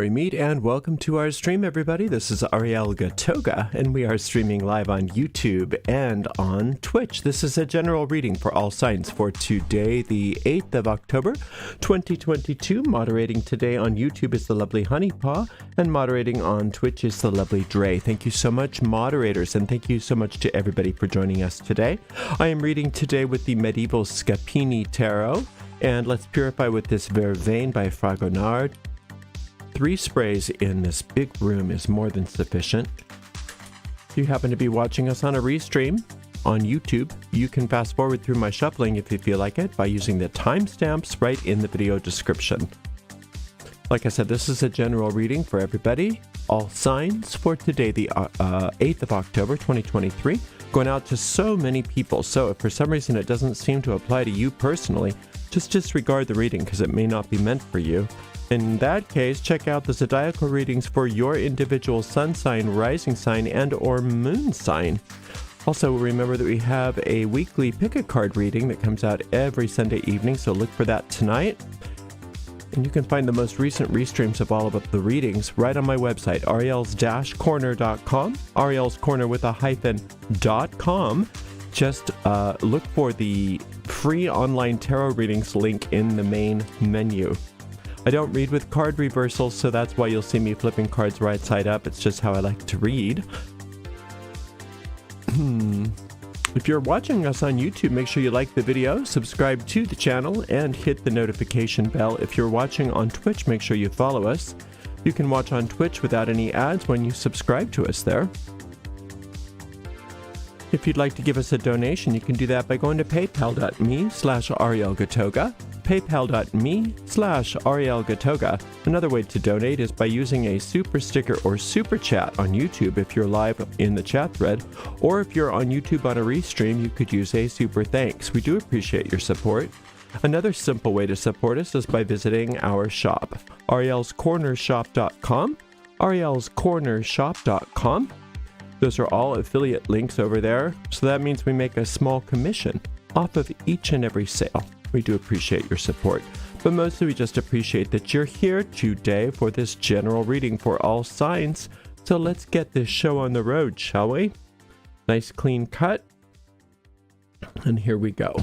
Merry Meet and welcome to our stream, everybody. This is Ariel Gatoga, and we are streaming live on YouTube and on Twitch. This is a general reading for all signs for today, the 8th of October, 2022. Moderating today on YouTube is the lovely Honeypaw, and moderating on Twitch is the lovely Dre. Thank you so much, moderators, and thank you so much to everybody for joining us today. I am reading today with the Medieval Scapini Tarot, and let's purify with this Vervain by Fragonard. 3 sprays in this big room is more than sufficient. If you happen to be watching us on a restream on YouTube, you can fast forward through my shuffling if you feel like it by using the timestamps right in the video description. Like I said, this is a general reading for everybody, all signs for today, the 8th of October, 2023, going out to so many people. So if for some reason it doesn't seem to apply to you personally, just disregard the reading because it may not be meant for you. In that case, check out the zodiacal readings for your individual sun sign, rising sign, and or moon sign. Also, remember that we have a weekly pick-a-card reading that comes out every Sunday evening, so look for that tonight. And you can find the most recent restreams of all of the readings right on my website, ariels-corner.com, Ariel's Corner with a -.com. Just look for the free online tarot readings link in the main menu. I don't read with card reversals, so that's why you'll see me flipping cards right side up. It's just how I like to read. If you're watching us on YouTube, make sure you like the video, subscribe to the channel, and hit the notification bell. If you're watching on Twitch, make sure you follow us. You can watch on Twitch without any ads when you subscribe to us there. If you'd like to give us a donation, you can do that by going to paypal.me/ArielGatoga. paypal.me/ArielGatoga. Another way to donate is by using a super sticker or super chat on YouTube if you're live in the chat thread, or if you're on YouTube on a restream, you could use a super thanks. We do appreciate your support. Another simple way to support us is by visiting our shop, arielscornershop.com, arielscornershop.com. Those are all affiliate links over there, so that means we make a small commission off of each and every sale. We do appreciate your support, but mostly we just appreciate that you're here today for this general reading for all signs. So let's get this show on the road, shall we? Nice clean cut. And here we go.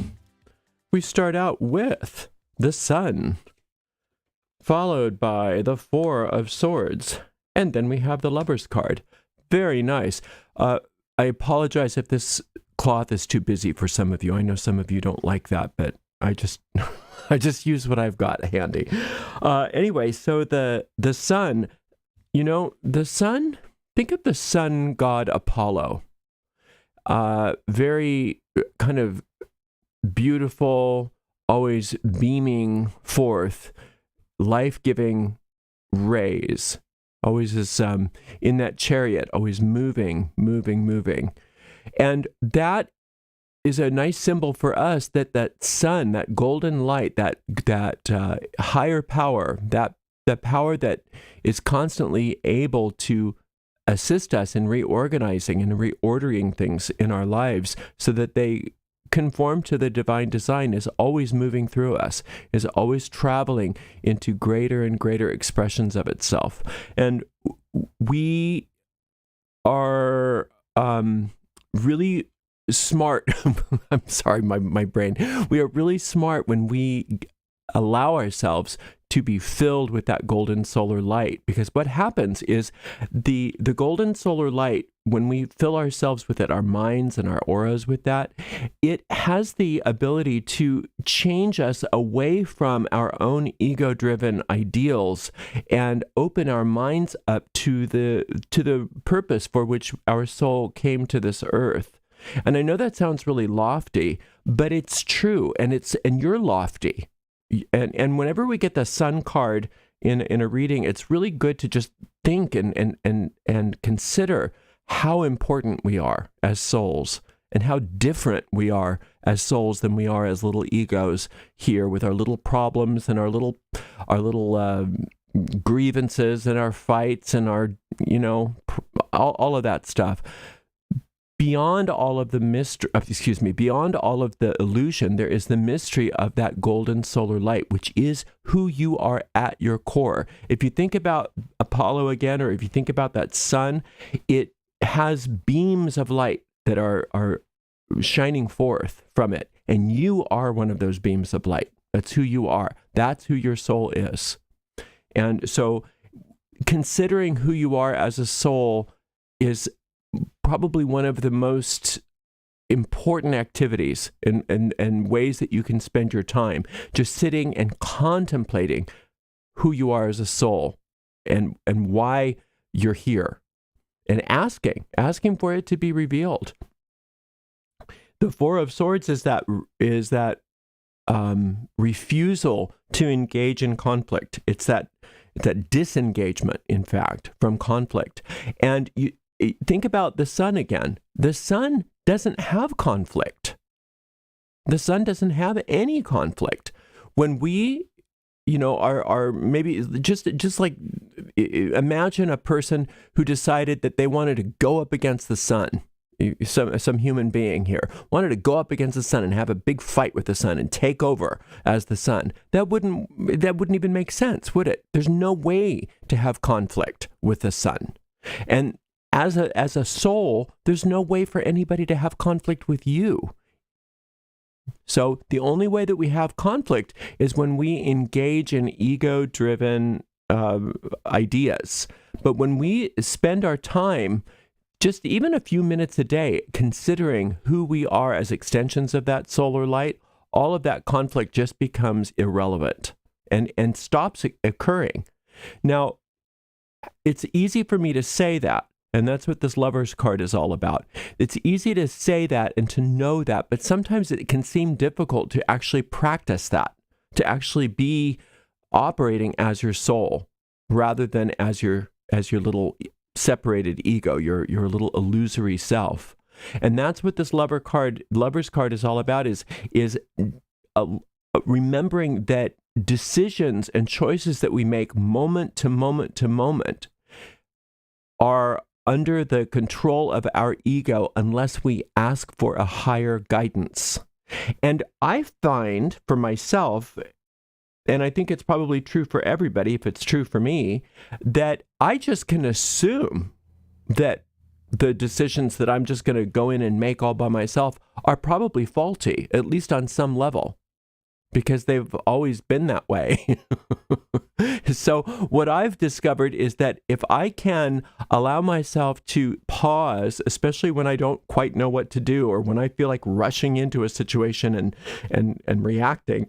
We start out with the Sun, followed by the 4 of Swords, and then we have the Lover's card. Very nice. I apologize if this cloth is too busy for some of you. I know some of you don't like that, but I just use what I've got handy. Anyway, so the sun, the sun, think of the sun god Apollo. Very kind of beautiful, always beaming forth, life-giving rays. Always is in that chariot, always moving. And that is a nice symbol for us that sun, that golden light, that higher power, that power that is constantly able to assist us in reorganizing and reordering things in our lives so that they conform to the divine design, is always moving through us, is always traveling into greater and greater expressions of itself. And we are really smart. I'm sorry, my brain. We are really smart when we allow ourselves to be filled with that golden solar light, because what happens is the golden solar light, when we fill ourselves with it, our minds and our auras with that, it has the ability to change us away from our own ego-driven ideals and open our minds up to the purpose for which our soul came to this earth. And I know that sounds really lofty, but it's true, and you're lofty. And whenever we get the Sun card in a reading, it's really good to just think and consider how important we are as souls and how different we are as souls than we are as little egos here with our little problems and our little grievances and our fights and our, all of that stuff. beyond all of the beyond all of the illusion, there is the mystery of that golden solar light, which is who you are at your core. If you think about Apollo again, or if you think about that sun, it has beams of light that are shining forth from it. And you are one of those beams of light. That's who you are. That's who your soul is. And so considering who you are as a soul is probably one of the most important activities and ways that you can spend your time, just sitting and contemplating who you are as a soul and why you're here, and asking for it to be revealed. The Four of Swords is that refusal to engage in conflict. It's that disengagement, in fact, from conflict. And you think about the sun again. The sun doesn't have conflict. The sun doesn't have any conflict. When we, are maybe just like, imagine a person who decided that they wanted to go up against the sun. Some human being here wanted to go up against the sun and have a big fight with the sun and take over as the sun. That wouldn't even make sense, would it? There's no way to have conflict with the sun. And as a soul, there's no way for anybody to have conflict with you. So the only way that we have conflict is when we engage in ego-driven ideas. But when we spend our time just even a few minutes a day considering who we are as extensions of that solar light, all of that conflict just becomes irrelevant and stops occurring. Now, it's easy for me to say that, and that's what this Lover's card is all about. It's easy to say that and to know that, but sometimes it can seem difficult to actually practice that, to actually be operating as your soul rather than as your little separated ego, your little illusory self. And that's what this Lover's card is all about, is remembering that decisions and choices that we make moment to moment to moment are under the control of our ego unless we ask for a higher guidance. And I find for myself, and I think it's probably true for everybody, if it's true for me, that I just can assume that the decisions that I'm just going to go in and make all by myself are probably faulty, at least on some level, because they've always been that way. So what I've discovered is that if I can allow myself to pause, especially when I don't quite know what to do, or when I feel like rushing into a situation and reacting,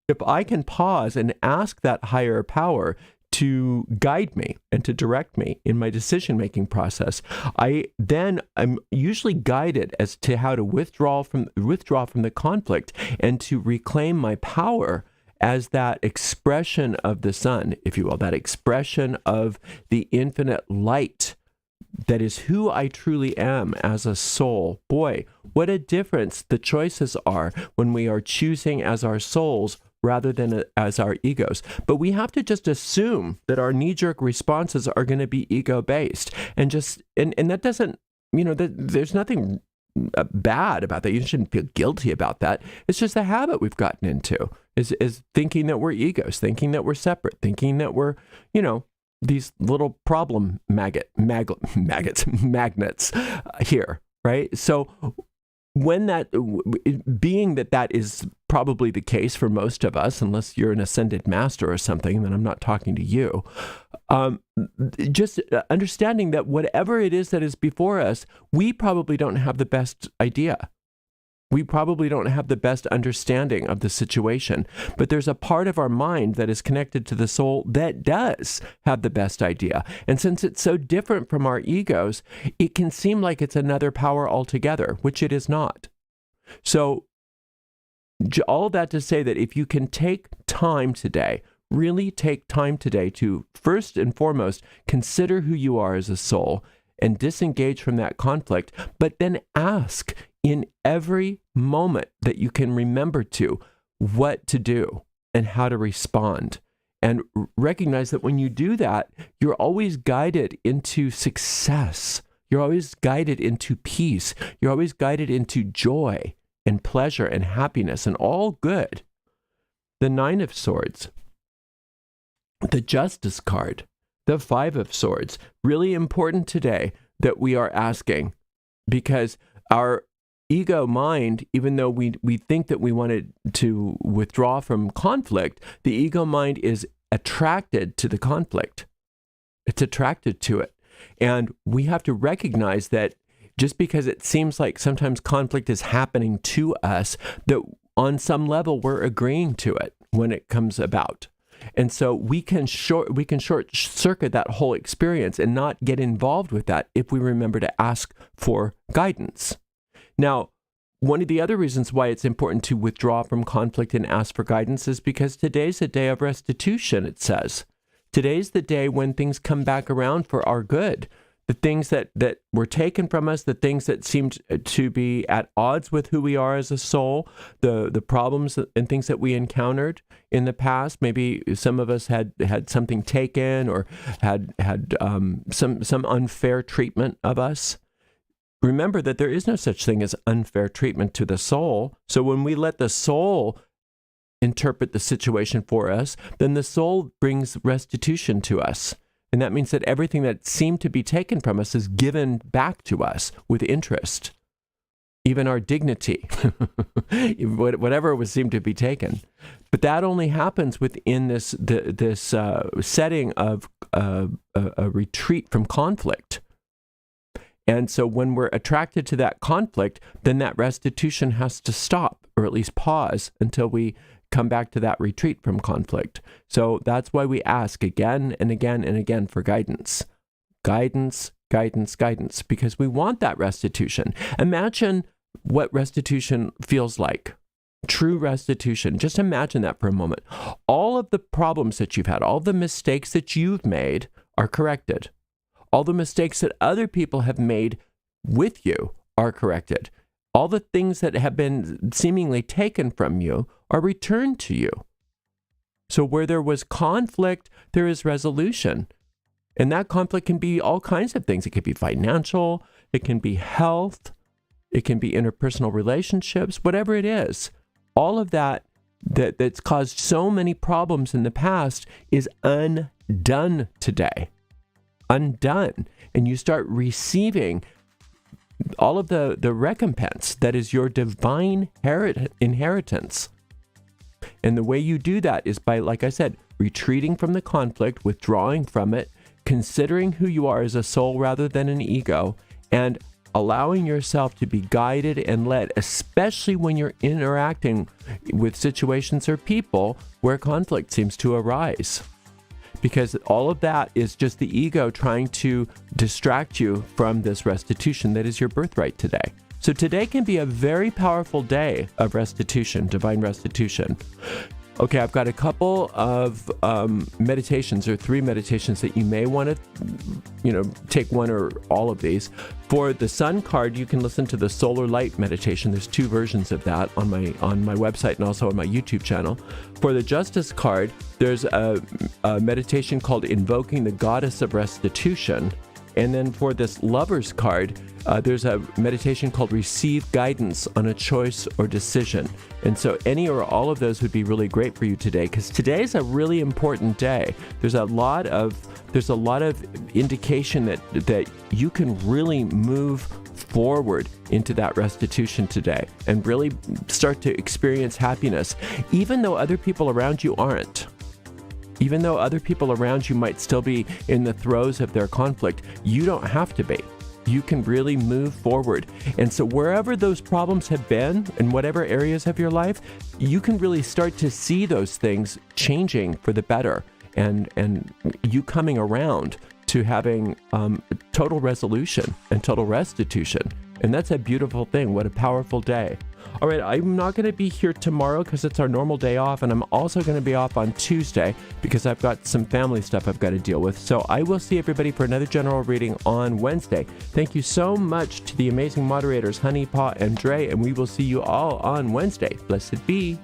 if I can pause and ask that higher power to guide me and to direct me in my decision-making process, I'm usually guided as to how to withdraw from the conflict and to reclaim my power as that expression of the sun, if you will, that expression of the infinite light that is who I truly am as a soul. Boy, what a difference the choices are when we are choosing as our souls rather than as our egos. But we have to just assume that our knee-jerk responses are going to be ego-based. And that doesn't, there's nothing bad about that. You shouldn't feel guilty about that. It's just a habit we've gotten into, is thinking that we're egos, thinking that we're separate, thinking that we're, these little problem magnets here, right? So when being that is probably the case for most of us, unless you're an ascended master or something, then I'm not talking to you. Just understanding that whatever it is that is before us, we probably don't have the best idea. We probably don't have the best understanding of the situation, but there's a part of our mind that is connected to the soul that does have the best idea. And since it's so different from our egos, it can seem like it's another power altogether, which it is not. So all that to say that if you can take time today, really take time today to first and foremost consider who you are as a soul and disengage from that conflict, but then ask in every moment that you can remember to what to do and how to respond. And recognize that when you do that, you're always guided into success. You're always guided into peace. You're always guided into joy and pleasure and happiness and all good. The Nine of Swords, the Justice card, the Five of Swords. Really important today that we are asking, because our ego mind, even though we think that we wanted to withdraw from conflict, the ego mind is attracted to the conflict. It's attracted to it. And we have to recognize that just because it seems like sometimes conflict is happening to us, that on some level we're agreeing to it when it comes about. And so we can short circuit that whole experience and not get involved with that if we remember to ask for guidance. Now, one of the other reasons why it's important to withdraw from conflict and ask for guidance is because today's a day of restitution, it says. Today's the day when things come back around for our good. The things that were taken from us, the things that seemed to be at odds with who we are as a soul, the problems and things that we encountered in the past. Maybe some of us had something taken or had some unfair treatment of us. Remember that there is no such thing as unfair treatment to the soul. So when we let the soul interpret the situation for us, then the soul brings restitution to us. And that means that everything that seemed to be taken from us is given back to us with interest. Even our dignity, whatever was seemed to be taken. But that only happens within this setting of a retreat from conflict. And so when we're attracted to that conflict, then that restitution has to stop, or at least pause, until we come back to that retreat from conflict. So that's why we ask again and again and again for guidance. Guidance, guidance, guidance, because we want that restitution. Imagine what restitution feels like. True restitution. Just imagine that for a moment. All of the problems that you've had, all the mistakes that you've made are corrected. All the mistakes that other people have made with you are corrected. All the things that have been seemingly taken from you are returned to you. So where there was conflict, there is resolution. And that conflict can be all kinds of things. It could be financial, it can be health, it can be interpersonal relationships, whatever it is. All of that's caused so many problems in the past is undone today. Undone. And you start receiving all of the recompense that is your divine inheritance. And the way you do that is by, like I said, retreating from the conflict, withdrawing from it, considering who you are as a soul rather than an ego, and allowing yourself to be guided and led, especially when you're interacting with situations or people where conflict seems to arise. Because all of that is just the ego trying to distract you from this restitution that is your birthright today. So today can be a very powerful day of restitution, divine restitution. Okay, I've got a couple of meditations, or 3 meditations that you may want to, take one or all of these. For the Sun card, you can listen to the Solar Light meditation. There's 2 versions of that on my website and also on my YouTube channel. For the Justice card, there's a meditation called Invoking the Goddess of Restitution. And then for this Lovers card, there's a meditation called Receive Guidance on a Choice or Decision. And so any or all of those would be really great for you today, because today's a really important day. There's a lot of indication that you can really move forward into that restitution today and really start to experience happiness, even though other people around you aren't. Even though other people around you might still be in the throes of their conflict, you don't have to be. You can really move forward. And so wherever those problems have been, in whatever areas of your life, you can really start to see those things changing for the better, and you coming around to having total resolution and total restitution. And that's a beautiful thing. What a powerful day. All right, I'm not going to be here tomorrow because it's our normal day off, and I'm also going to be off on Tuesday because I've got some family stuff I've got to deal with. So I will see everybody for another general reading on Wednesday. Thank you so much to the amazing moderators, Honey, Paw, and Dre, and we will see you all on Wednesday. Blessed be.